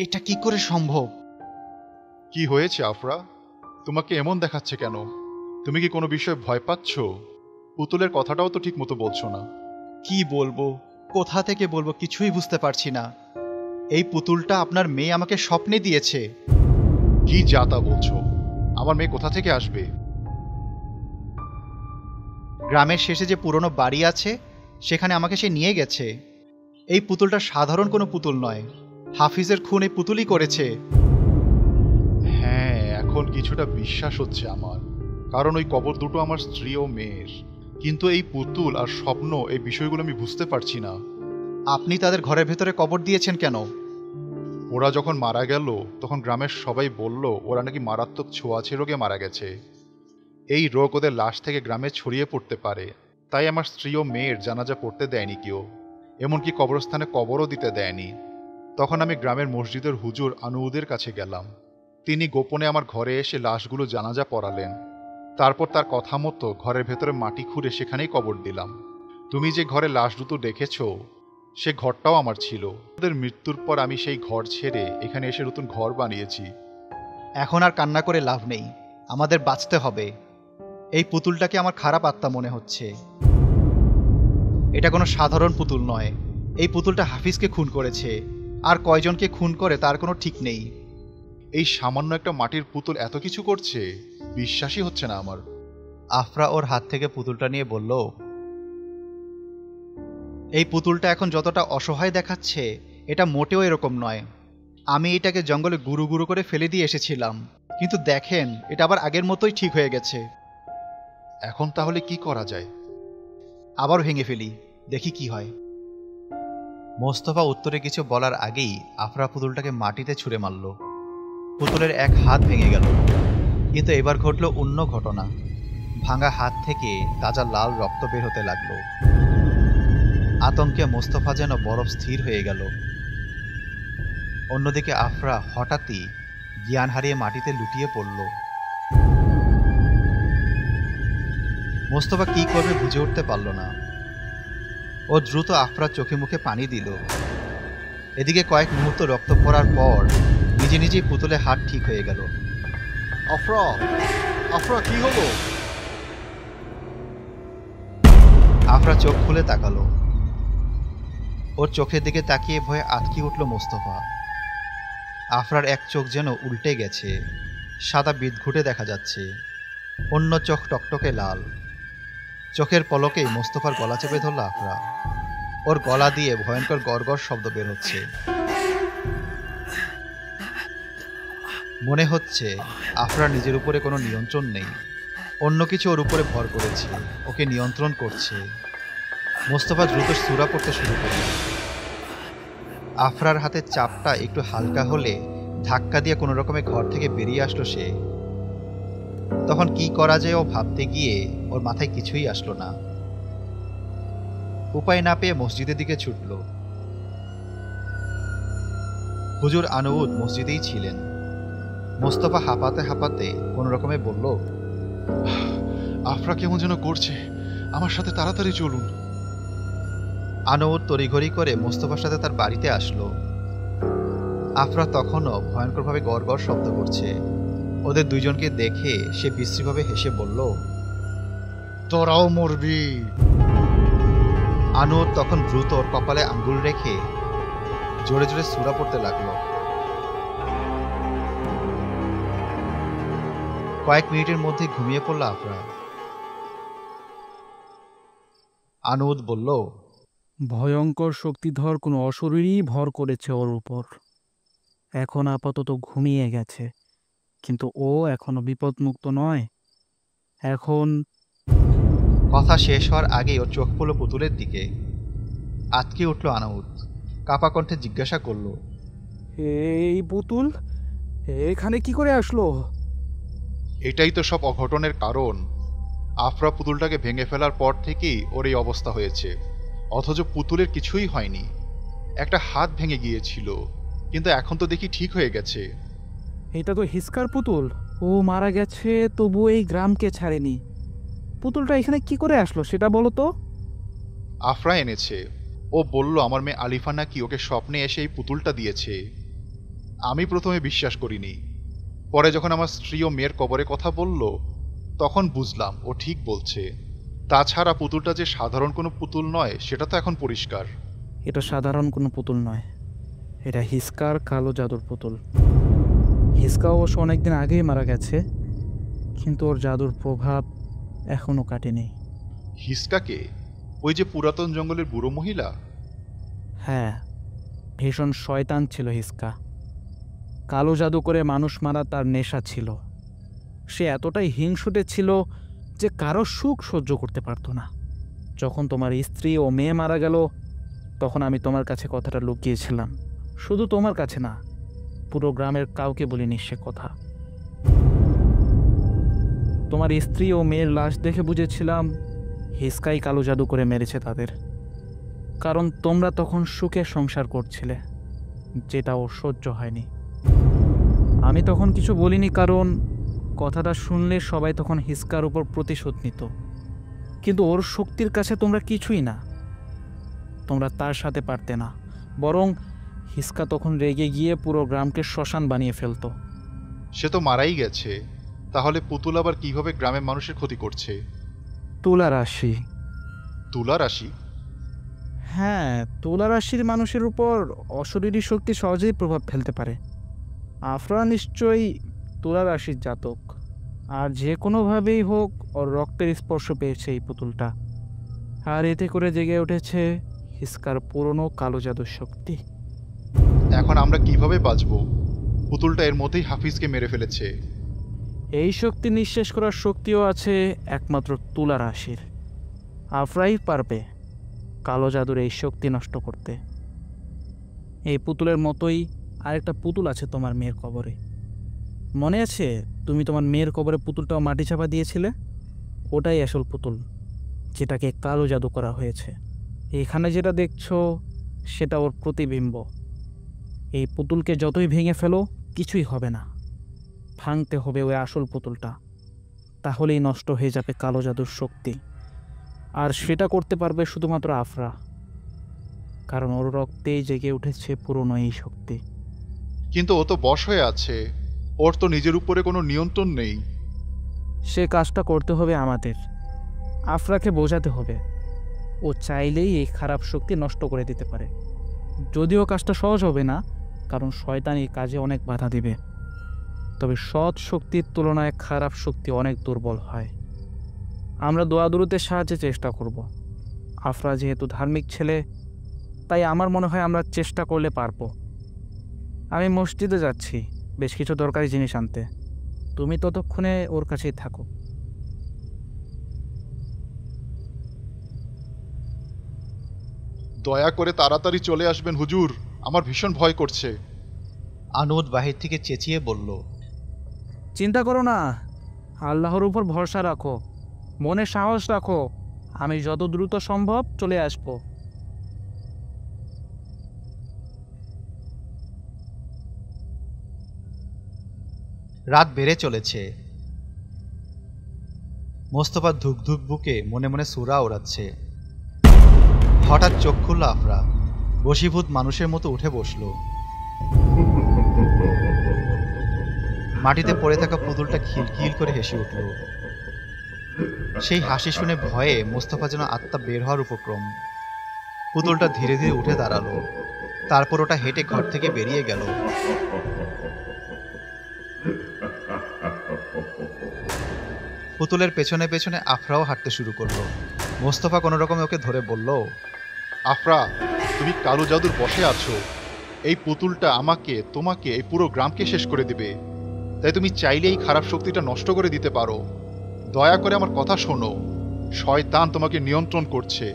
এটা কি করে সম্ভব? কি হয়েছে আফরা? তোমাকে এমন দেখাচ্ছে কেন? তুমি কি কোনো বিষয়ে ভয় পাচ্ছ? পুতুলের কথাটাও তো ঠিক মতো বলছো না। কি বলবো, কোথা থেকে বলবো কিছুই বুঝতে পারছি না। এই পুতুলটা আপনার মেয়ে আমাকে স্বপ্নে দিয়েছে। কি যা তা বলছো? আমার মেয়ে কোথা থেকে আসবে? গ্রামের শেষে যে পুরনো বাড়ি আছে সেখানে আমাকে সে নিয়ে গেছে। এই পুতুলটা সাধারণ কোনো পুতুল নয়, হাফিজের খুন এই পুতুলই করেছে। হ্যাঁ, এখন কিছুটা বিশ্বাস হচ্ছে আমার, কারণ ওই কবর দুটো আমার স্ত্রী ও মেয়ের। কিন্তু এই পুতুল আর স্বপ্ন, এই বিষয়গুলো আমি বুঝতে পারছি না। আপনি তাদের ঘরের ভেতরে কবর দিয়েছেন কেন? ওরা যখন মারা গেল তখন গ্রামের সবাই বলল ওরা নাকি মারাত্মক ছোঁয়াচে রোগে মারা গেছে। এই রোগ ওদের লাশ থেকে গ্রামে ছড়িয়ে পড়তে পারে, তাই আমার স্ত্রী ও মেয়ের জানাজা পড়তে দেয়নি কেউ, এমনকি কবরস্থানে কবরও দিতে দেয়নি। তখন আমি গ্রামের মসজিদের হুজুর আনুউদের কাছে গেলাম। তিনি গোপনে আমার ঘরে এসে লাশগুলো জানাজা পড়ালেন। তারপর তার কথা মতো ঘরের ভেতরে মাটি খুঁড়ে সেখানেই কবর দিলাম। তুমি যে ঘরে লাশ দুটো দেখেছ, সে ঘরটাও আমার ছিল। ওদের মৃত্যুর পর আমি সেই ঘর ছেড়ে এখানে এসে নতুন ঘর বানিয়েছি। এখন আর কান্না করে লাভ নেই, আমাদের বাঁচতে হবে। এই পুতুলটাকে আমার খারাপ আত্মা মনে হচ্ছে। এটা কোনো সাধারণ পুতুল নয়। এই পুতুলটা হাফিজকে খুন করেছে, আর কয়জনকে খুন করে তার কোনো ঠিক নেই। এই সামান্য একটা মাটির পুতুল এত কিছু করছে, বিশ্বাসই হচ্ছে না আমার। আফরা ওর হাত থেকে পুতুলটা নিয়ে বলল, এই পুতুলটা এখন যতটা অসহায় দেখাচ্ছে, এটা মোটেও এরকম নয়। আমি এটাকে জঙ্গলে গুরু গুরু করে ফেলে দিয়ে এসেছিলাম, কিন্তু দেখেন এটা আবার আগের মতোই ঠিক হয়ে গেছে। এখন তাহলে কি করা যায়? আবার ভেঙে ফেলি, দেখি কি হয়। মোস্তফা উত্তরে কিছু বলার আগেই আফরা পুতুলটাকে মাটিতে ছুঁড়ে মারল। পুতুলের এক হাত ভেঙে গেল, কিন্তু এবার ঘটল অন্য ঘটনা। ভাঙা হাত থেকে তাজা লাল রক্ত বের হতে লাগলো। আতঙ্কে মোস্তফা যেন বরফ স্থির হয়ে গেল। অন্যদিকে আফরা হঠাৎই জ্ঞান হারিয়ে মাটিতে লুটিয়ে পড়ল। মোস্তফা কি করবে বুঝে উঠতে পারল না। ও দ্রুত আফরার চোখে মুখে পানি দিল। এদিকে কয়েক মুহূর্ত রক্ত পড়ার পর নিজে নিজেই পুতুলে হাত ঠিক হয়ে গেল। আফরা, আফরা কি হলো? আফরা চোখ খুলে তাকালো। ওর চোখের দিকে তাকিয়ে ভয়ে আটকে উঠল মোস্তফা। আফরার এক চোখ যেন উল্টে গেছে, সাদা বিদঘুটে দেখা যাচ্ছে। অন্য চোখ টকটকে লাল। চোখের পলকেই মোস্তফার গলা চেপে ধরল আফরা। ওর গলা দিয়ে ভয়ঙ্কর গড়গড় শব্দ বের হচ্ছে। মনে হচ্ছে আফরার নিজের উপরে কোনো নিয়ন্ত্রণ নেই, অন্য কিছু ওর উপরে ভর করেছে, ওকে নিয়ন্ত্রণ করছে। মোস্তফা দ্রুত সূরা পড়তে শুরু করল। আফরার হাতের চাপটা একটু হালকা হলে ধাক্কা দিয়ে কোনো রকমে ঘর থেকে বেরিয়ে আসলো সে। তখন কি করা যায় ও ভাবতে গিয়ে ওর মাথায় কিছুই আসলো না। উপায় না পেয়ে মসজিদের দিকে ছুটল। হুজুর আনুউদ মসজিদেই ছিলেন। মোস্তফা হাঁপাতে হাঁপাতে কোনো রকমে বলল, আফরা কেমন যেন করছে, আমার সাথে তাড়াতাড়ি চলুন। আনুউদ তড়িঘড়ি করে মোস্তফার সাথে তার বাড়িতে আসলো। আফরা তখনও ভয়ঙ্করভাবে গড়গড় শব্দ করছে। ওদের দুইজনকে দেখে সে বিশ্রীভাবে হেসে বলল, তোরাও মরবি। আনুউদ তখন দ্রুত ওর কপালে আঙ্গুল রেখে জোরে জোরে সূরা পড়তে লাগলো। কয়েক মিনিটের মধ্যে ঘুমিয়ে পড়ল আফরা। আনুউদ বলল, ভয়ঙ্কর শক্তিধর কোনো অশরীরই ভর করেছে ওর উপর। এখন আপাতত ঘুমিয়ে গেছে, কিন্তু ও এখনো বিপদমুক্ত নয়। এখন কথা শেষ হওয়ার আগেই ওর চোখ পড়ল পুতুলের দিকে। আতকে উঠল আনুউদ, কাপা কণ্ঠে জিজ্ঞাসা করল, এই পুতুল এখানে কি করে আসলো? এটাই তো সব অঘটনের কারণ। আফরা পুতুলটাকে ভেঙে ফেলার পর থেকেই ওর এই অবস্থা হয়েছে, অথচ পুতুলের কিছুই হয়নি। একটা হাত ভেঙে গিয়েছিল, কিন্তু এখন তো দেখি ঠিক হয়ে গেছে। এটা তো হিসকার পুতুল। ও মারা গেছে, তবু এই গ্রামকে ছাড়েনি। পুতুলটা এখানে কি করে আসলো সেটা বলো তো। আফরা এনেছে। ও বলল আমার মেয়ে আলিফা নাকি ওকে স্বপ্নে এসে এই পুতুলটা দিয়েছে। আমি প্রথমে বিশ্বাস করিনি, পরে যখন আমার স্ত্রী ও মেয়ের কবরে কথা বলল, তখন বুঝলাম ও ঠিক বলছে। তাছাড়া পুতুলটা যে সাধারণ কোনো পুতুল নয় সেটা তো এখন পরিষ্কার। এটা সাধারণ কোনো পুতুল নয়, এটা হিসকার কালো জাদুর পুতুল। হিসকা অবশ্য অনেকদিন আগেই মারা গেছে, কিন্তু ওর জাদুর প্রভাব এখনো কাটেনি। হিসকাকে? ওই যে পুরাতন জঙ্গলের বুড়ো মহিলা? হ্যাঁ, ভীষণ শয়তান ছিল হিসকা। কালো জাদু করে মানুষ মারা তার নেশা ছিল। সে এতটাই হিংসুটে ছিল যে কারো সুখ সহ্য করতে পারত না। যখন তোমার স্ত্রী ও মেয়ে মারা গেল, তখন আমি তোমার কাছে কথাটা লুকিয়েছিলাম। শুধু তোমার কাছে না, পুরো গ্রামের কাউকে বলিনি সে কথা। তোমার স্ত্রী ও মেয়ের লাশ দেখে বুঝেছিলাম হিসকাই কালো জাদু করে মেরেছে তাদের, কারণ তোমরা তখন সুখে সংসার করছিলে, যেটা ওর সহ্য হয়নি। আমি তখন কিছু বলিনি, কারণ কথাটা শুনলে সবাই তখন হিসকার উপর প্রতিশোধ নিত। কিন্তু ওর শক্তির কাছে তোমরা কিছুই না, তোমরা তার সাথে পারতে না। বরং হিসকা তখন রেগে গিয়ে পুরো গ্রামকে শ্মশান বানিয়ে ফেলতো। সে তো মারাই গেছে, তাহলে পুতুল আবার কিভাবে গ্রামের মানুষের ক্ষতি করছে? তুলা রাশি। তুলা রাশি? হ্যাঁ, তুলা রাশির মানুষের উপর অশরীরী শক্তি সহজেই প্রভাব ফেলতে পারে। আফরা নিশ্চয়ই তুলা রাশির জাতক, আর যে কোনোভাবেই হোক ওর রক্তের স্পর্শ পেয়েছে এই পুতুলটা, আর এতে করে জেগে উঠেছে হিসকার পুরনো কালো জাদুর শক্তি। এখন আমরা কিভাবে বাঁচবো? পুতুলটা এর মধ্যেই হাফিজকে মেরে ফেলেছে। এই শক্তি নিঃশেষ করার শক্তিও আছে একমাত্র তুলা রাশির। আফরাই পারবে কালো জাদুর এই শক্তি নষ্ট করতে। এই পুতুলের মতোই আরেকটা পুতুল আছে তোমার মেয়ের কবরে। মনে আছে তুমি তোমার মেয়ের কবরে পুতুলটাও মাটি চাপা দিয়েছিলে? ওটাই আসল পুতুল, যেটাকে কালো জাদু করা হয়েছে। এখানে যেটা দেখছো সেটা ওর প্রতিবিম্ব। এই পুতুলকে যতই ভেঙে ফেলো কিছুই হবে না, ভাঙতে হবে ওই আসল পুতুলটা, তাহলেই নষ্ট হয়ে যাবে কালো জাদুর শক্তি। আর সেটা করতে পারবে শুধুমাত্র আফরা, কারণ ওর রক্তেই জেগে উঠেছে পুরনো এই শক্তি। কিন্তু ও তো বশ হয়ে আছে, ওর তো নিজের উপরে কোনো নিয়ন্ত্রণ নেই। সে কাজটা করতে হবে আমাদের। আফরাকে বোঝাতে হবে ও চাইলেই এই খারাপ শক্তি নষ্ট করে দিতে পারে। যদিও কাজটা সহজ হবে না, কারণ শয়তান এই কাজে অনেক বাধা দিবে, তবে সৎ শক্তির তুলনায় খারাপ শক্তি অনেক দুর্বল হয়। আমরা দোয়াদুরুতের সাহায্যে চেষ্টা করব। আফরা যেহেতু ধার্মিক ছেলে, তাই আমার মনে হয় আমরা চেষ্টা করলে পারবো। আমি মসজিদে যাচ্ছি বেশ কিছু দরকারি জিনিস আনতে, তুমি ততক্ষণে ওর কাছেই থাকো। দয়া করে তাড়াতাড়ি চলে আসবেন হুজুর, আমার ভীষণ ভয় করছে। আনুদ বাহির থেকে চেঁচিয়ে বলল, চিন্তা করো না, আল্লাহর উপর ভরসা রাখো, মনে সাহস রাখো, আমি যত দ্রুত সম্ভব চলে আসব। রাত বেড়ে চলেছে। মোস্তফা ধুক ধুক বুকে মনে মনে সূরা ওড়াচ্ছে। হঠাৎ চোখ খুলল আফরা, বশীভূত মানুষের মতো উঠে বসল। মাটিতে পড়ে থাকা পুতুলটা খিলখিল করে হেসে উঠল। সেই হাসি শুনে ভয়ে মোস্তফা যেন আত্মা বের হওয়ার উপক্রম। পুতুলটা ধীরে ধীরে উঠে দাঁড়ালো, তারপর ওটা হেঁটে ঘর থেকে বেরিয়ে গেল। পুতুলের পেছনে পেছনে আফরাও হাঁটতে শুরু করলো। মোস্তফা কোনো রকমে ওকে ধরে বলল, আফরা, তুমি কালো জাদুর বশে আছো। এই পুতুলটা আমাকে, তোমাকে, এই পুরো গ্রামকে শেষ করে দিবে। তাই তুমি চাইলে এই খারাপ শক্তিটা নষ্ট করে দিতে পারো। দয়া করে আমার কথা শোনো, শয়তান তোমাকে নিয়ন্ত্রণ করছে,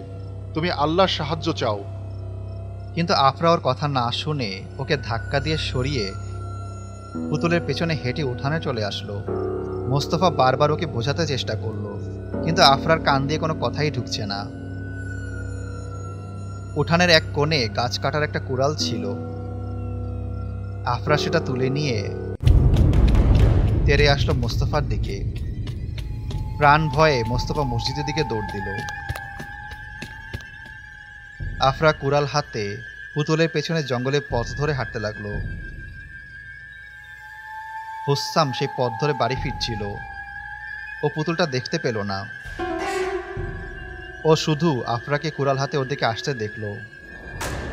তুমি আল্লাহর সাহায্য চাও। কিন্তু আফরা ওর কথা না শুনে ওকে ধাক্কা দিয়ে সরিয়ে পুতুলের পেছনে হেঁটে উঠানে চলে আসলো। মোস্তফা বারবার ওকে বোঝাতে চেষ্টা করলো, কিন্তু আফরার কান দিয়ে কোনো কথাই ঢুকছে না। উঠানের এক কোণে গাছ কাটার একটা কুড়াল ছিল। আফরা সেটা তুলে নিয়ে তেড়ে আসলো মোস্তফার দিকে। প্রাণ ভয়ে মোস্তফা মসজিদের দিকে দৌড় দিল। আফরা কুড়াল হাতে পুতুলের পেছনে জঙ্গলে পথ ধরে হাঁটতে লাগলো। হুসাম সেই পথ ধরে বাড়ি ফিরছিল। ও পুতুলটা দেখতে পেল না। ও শুধু আফরাকে কুড়াল হাতে ওর দিকে আসতে দেখলো।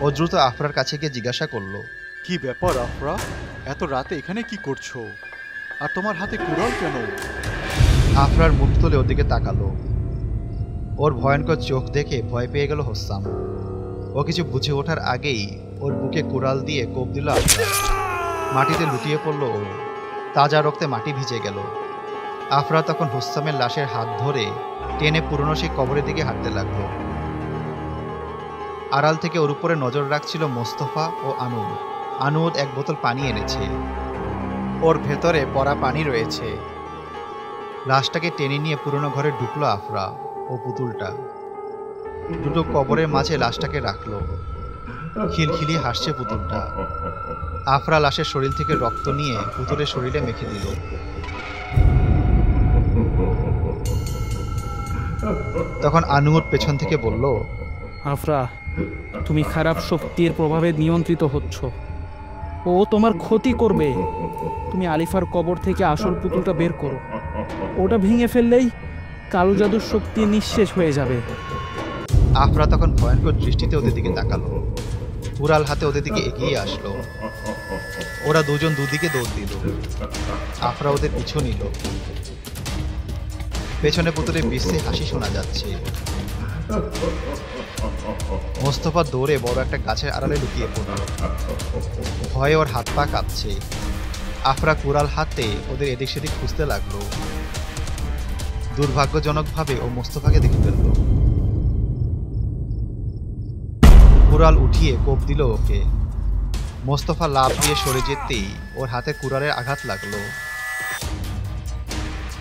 ও দ্রুত আফরার কাছে গিয়ে জিজ্ঞাসা করলো, কি ব্যাপার আফরা, এত রাতে এখানে কি করছো? আর তোমার হাতে কুড়াল কেন? আফরার মুখ তুলে ওর দিকে তাকালো। ওর ভয়ঙ্কর চোখ দেখে ভয় পেয়ে গেল হুসাম। ও কিছু বুঝে ওঠার আগেই ওর বুকে কুড়াল দিয়ে কোপ দিল আফরা। মাটিতে লুটিয়ে পড়ল ও, তাজা রক্তে মাটি ভিজে গেল। আফরা তখন হুসামের লাশের হাত ধরে টেনে পুরনো সেই কবরের দিকে হাঁটতে লাগলো। আড়াল থেকে ওর উপরে নজর রাখছিল মোস্তফা ও আনুদ। আনুদ এক বোতল পানি এনেছে, ওর ভেতরে পড়া পানি রয়েছে। লাশটাকে টেনে নিয়ে পুরনো ঘরে ঢুকলো আফরা ও পুতুলটা। দুটো কবরের মাঝে লাশটাকে রাখলো। খিলখিলিয়ে হাসছে পুতুলটা। আফরা লাশের শরীর থেকে রক্ত নিয়ে পুতুলের শরীরে মেখে দিল। তখন আনুর পেছন থেকে বলল, আফরা, তুমি খারাপ শক্তির প্রভাবে নিয়ন্ত্রিত হচ্ছ। ও তোমার ক্ষতি করবে। তুমি আলিফার কবর থেকে আসল পুতুলটা বের করো। ওটা ভেঙে ফেললেই কালো জাদুর শক্তি নিঃশেষ হয়ে যাবে। আফরা তখন ভয়ঙ্কর দৃষ্টিতে ওদের দিকে তাকালো। কুড়াল হাতে ওদের দিকে এগিয়ে আসলো। ওরা দুজন দুদিকে দৌড় দিল। আফরা ওদের পিছু নিল। পেছনে পুতুলের বিশ্বে হাসি শোনা যাচ্ছে। মোস্তফা দৌড়ে বড় একটা গাছের আড়ালে লুকিয়ে পড়ল। ভয়ে ওর হাত পা কাঁপছে। আফরা কুড়াল হাতে ওদের এদিক সেদিক খুঁজতে লাগলো। দুর্ভাগ্যজনকভাবে ও মোস্তফাকে দেখে ফেলল। কুড়াল উঠিয়ে কোপ দিল ওকে। মোস্তফা লাফ দিয়ে সরে যেতেই ওর হাতে কুড়ালের আঘাত লাগলো।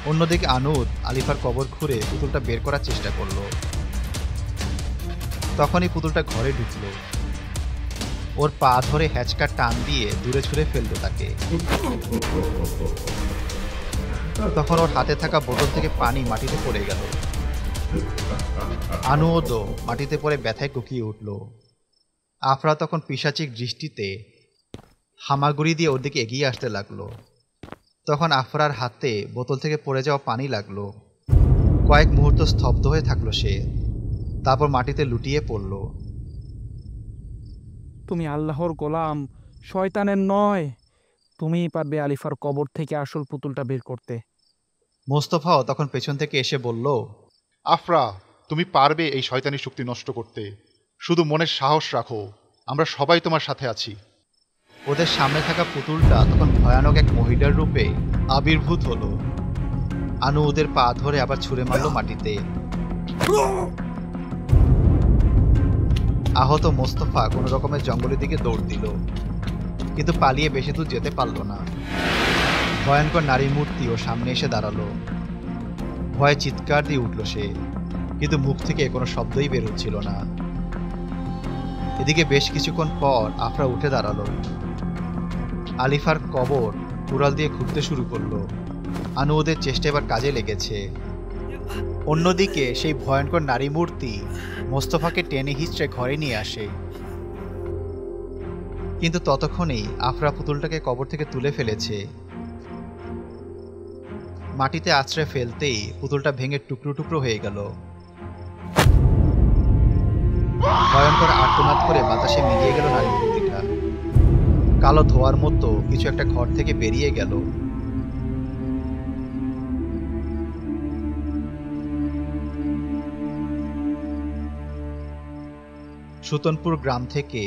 অন্যদিকে আনুদ আলিফার কবর খুঁড়ে পুতুলটা বের করার চেষ্টা করলো। তখনই পুতুলটা ঘরে ঢুকলো। ওর পা ধরে হ্যাচকা টান দিয়ে দূরে ছুঁড়ে ফেললো তাকে। তখন ওর হাতে থাকা বোতল থেকে পানি মাটিতে পড়ে গেল। আনুদও মাটিতে পড়ে ব্যথায় কুকিয়ে উঠল। আফরা তখন পিশাচিক দৃষ্টিতে হামাগুড়ি দিয়ে ওর দিকে এগিয়ে আসতে লাগলো। তখন আফরার হাতে বোতল থেকে পড়ে যাওয়া পানি লাগলো। কয়েক মুহূর্ত স্তব্ধ হয়ে থাকলো সে। তারপর মাটিতে লুটিয়ে পড়ল। তুমি আল্লাহর গোলাম, শয়তানের নয়। তুমিই পারবে আলিফার কবর থেকে আসল পুতুলটা বের করতে। মোস্তফাও তখন পেছন থেকে এসে বলল, আফরা, তুমি পারবে এই শয়তানি শক্তি নষ্ট করতে। শুধু মনের সাহস রাখো, আমরা সবাই তোমার সাথে আছি। ওদের সামনে থাকা পুতুলটা তখন ভয়ানক এক মহিলার রূপে আবির্ভূত হলো। আনু ওদের পা ধরে আবার ছুঁড়ে মারল মাটিতে। আহত মোস্তফা কোনো রকমের জঙ্গলের দিকে দৌড় দিল, কিন্তু পালিয়ে বেশি দূর যেতে পারল না। ভয়ঙ্কর নারী মূর্তি ওর সামনে এসে দাঁড়ালো। ভয়ে চিৎকার দিয়ে উঠল সে, কিন্তু মুখ থেকে কোনো শব্দই বের হচ্ছিল না। এদিকে বেশ কিছুক্ষণ পর আফরা উঠে দাঁড়ালো। আলিফার কবর কুড়াল দিয়ে খুঁড়তে শুরু করলো। আনু ওদের চেষ্টা এবার কাজে লেগেছে। অন্যদিকে সেই ভয়ঙ্কর নারী মূর্তি মোস্তফাকে টেনে হিঁচড়ে ঘরে নিয়ে আসে। কিন্তু ততক্ষণেই আফরা পুতুলটাকে কবর থেকে তুলে ফেলেছে। মাটিতে আছড়ে ফেলতেই পুতুলটা ভেঙে টুকরো টুকরো হয়ে গেল। ভয়ঙ্কর আর্তনাদ করে বাতাসে মিলিয়ে গেল নারী মূর্তিটা। কালো ধোয়ার মতো কিছু একটা ঘর থেকে বেরিয়ে গেল। সুতনপুর গ্রাম থেকে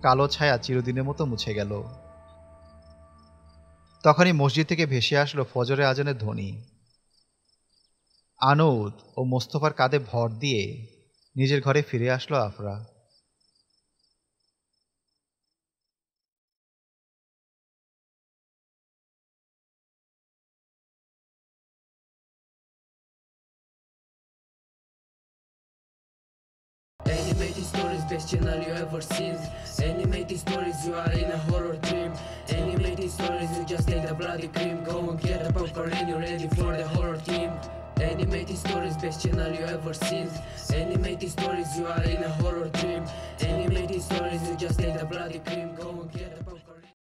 কালো ছায়া চিরদিনের মতো মুছে গেল। তখনই মসজিদ থেকে ভেসে আসলো ফজরে আজানের ধ্বনি। আনুদ ও মোস্তফার কাঁধে ভর দিয়ে নিজের ঘরে ফিরে আসলো Afra. Animated stories, best channel you ever seen. Animated stories, you are in a horror dream. Animated stories, you just take the bloody cream. Go and get the popcorn, you're ready for the horror team. Animated stories, best channel you ever seen. Animated stories, you are in a horror dream. Animated stories, you just take the bloody cream. Go and get